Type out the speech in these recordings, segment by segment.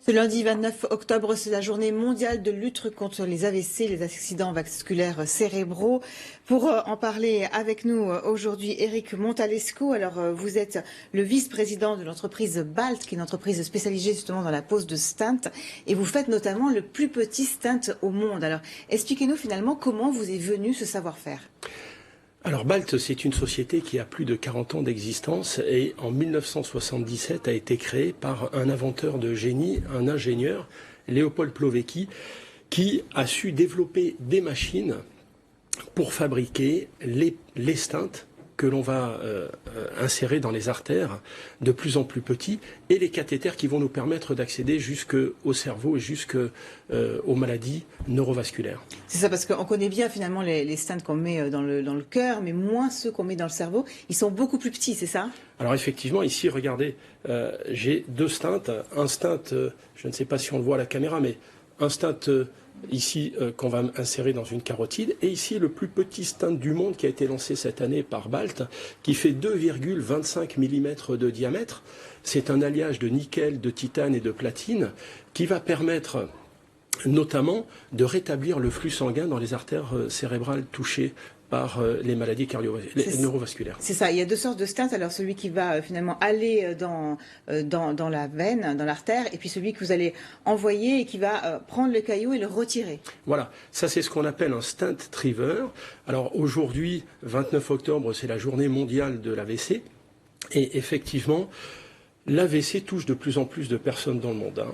Ce lundi 29 octobre, c'est la journée mondiale de lutte contre les AVC, les accidents vasculaires cérébraux. Pour en parler avec nous aujourd'hui, Eric Montalesco. Alors, vous êtes le vice-président de l'entreprise BALT, qui est une entreprise spécialisée justement dans la pose de stents. Et vous faites notamment le plus petit stent au monde. Alors, expliquez-nous finalement comment vous est venu ce savoir-faire. Alors BALT, c'est une société qui a plus de 40 ans d'existence et en 1977 a été créée par un inventeur de génie, un ingénieur, Léopold Plowecki, qui a su développer des machines pour fabriquer les stents que l'on va insérer dans les artères de plus en plus petits et les cathéters qui vont nous permettre d'accéder jusqu'au cerveau et jusqu'aux maladies neurovasculaires. C'est ça, parce qu'on connaît bien finalement les stents qu'on met dans le cœur, mais moins ceux qu'on met dans le cerveau. Ils sont beaucoup plus petits, c'est ça? Alors effectivement, ici, regardez, j'ai deux stents. Un stent, je ne sais pas si on le voit à la caméra, mais un stent ici qu'on va insérer dans une carotide, et ici le plus petit stent du monde qui a été lancé cette année par BALT, qui fait 2,25 mm de diamètre. C'est un alliage de nickel, de titane et de platine qui va permettre notamment de rétablir le flux sanguin dans les artères cérébrales touchées par les maladies neurovasculaires. C'est ça, il y a deux sortes de stents. Alors celui qui va finalement aller dans la veine, dans l'artère, et puis celui que vous allez envoyer et qui va prendre le caillot et le retirer. Voilà, ça c'est ce qu'on appelle un stent triver. Alors aujourd'hui, 29 octobre, c'est la journée mondiale de l'AVC. Et effectivement, l'AVC touche de plus en plus de personnes dans le monde.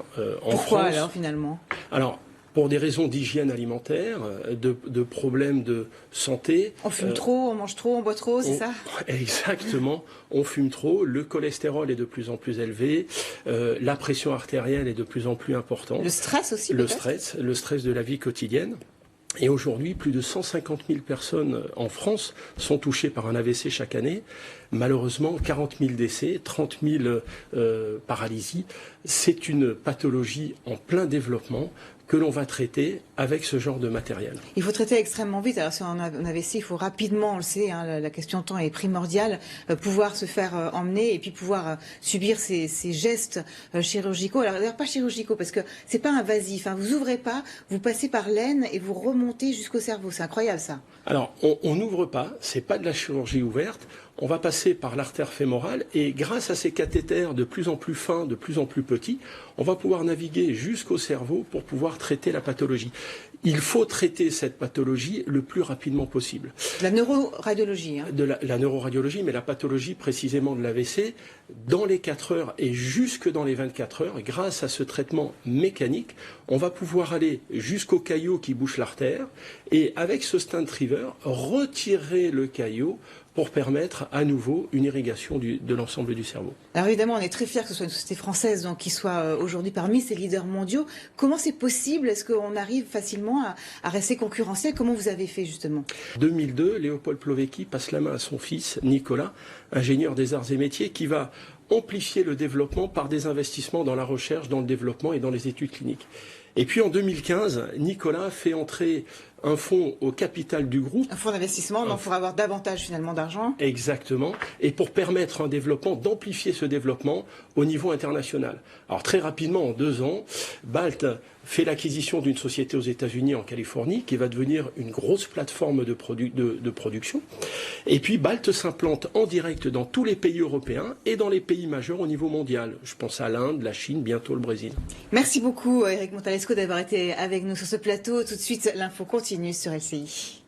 Pourquoi alors finalement? Alors, pour des raisons d'hygiène alimentaire, de problèmes de santé. On fume trop, on mange trop, on boit trop, c'est ça? Exactement, on fume trop, le cholestérol est de plus en plus élevé, la pression artérielle est de plus en plus importante. Le stress aussi le stress de la vie quotidienne. Et aujourd'hui, plus de 150 000 personnes en France sont touchées par un AVC chaque année. Malheureusement, 40 000 décès, 30 000 paralysies. C'est une pathologie en plein développement que l'on va traiter avec ce genre de matériel. Il faut traiter extrêmement vite. Alors si on a un AVC, il faut rapidement, on le sait, hein, la question de temps est primordiale, pouvoir se faire emmener et puis pouvoir subir ces gestes chirurgicaux. Alors d'ailleurs pas chirurgicaux parce que c'est pas invasif. Hein. Vous ouvrez pas, vous passez par l'aine et vous remontez jusqu'au cerveau. C'est incroyable ça. Alors on n'ouvre pas, c'est pas de la chirurgie ouverte. On va passer par l'artère fémorale et grâce à ces cathéters de plus en plus fins, de plus en plus petits, on va pouvoir naviguer jusqu'au cerveau pour pouvoir traiter la pathologie. Il faut traiter cette pathologie le plus rapidement possible. La neuroradiologie. Hein. La neuroradiologie, mais la pathologie précisément de l'AVC, dans les 4 heures et jusque dans les 24 heures, grâce à ce traitement mécanique, on va pouvoir aller jusqu'au caillot qui bouche l'artère et avec ce stent triver, retirer le caillot pour permettre à nouveau une irrigation de l'ensemble du cerveau. Alors évidemment, on est très fiers que ce soit une société française donc, qui soit aujourd'hui parmi ces leaders mondiaux. Comment c'est possible? Est-ce qu'on arrive facilement à rester concurrentiel? Comment vous avez fait justement? En 2002, Léopold Plowecki passe la main à son fils, Nicolas, ingénieur des arts et métiers, qui va amplifier le développement par des investissements dans la recherche, dans le développement et dans les études cliniques. Et puis en 2015, Nicolas fait entrer un fonds au capital du groupe. Un fonds d'investissement, donc pour avoir davantage finalement d'argent. Exactement. Et pour permettre un développement, d'amplifier ce développement au niveau international. Alors très rapidement, en 2 ans, BALT fait l'acquisition d'une société aux États-Unis, en Californie, qui va devenir une grosse plateforme de production. Et puis BALT s'implante en direct dans tous les pays européens et dans les pays majeurs au niveau mondial. Je pense à l'Inde, la Chine, bientôt le Brésil. Merci beaucoup Eric Montalesco d'avoir été avec nous sur ce plateau. Tout de suite, l'info continue sur LCI.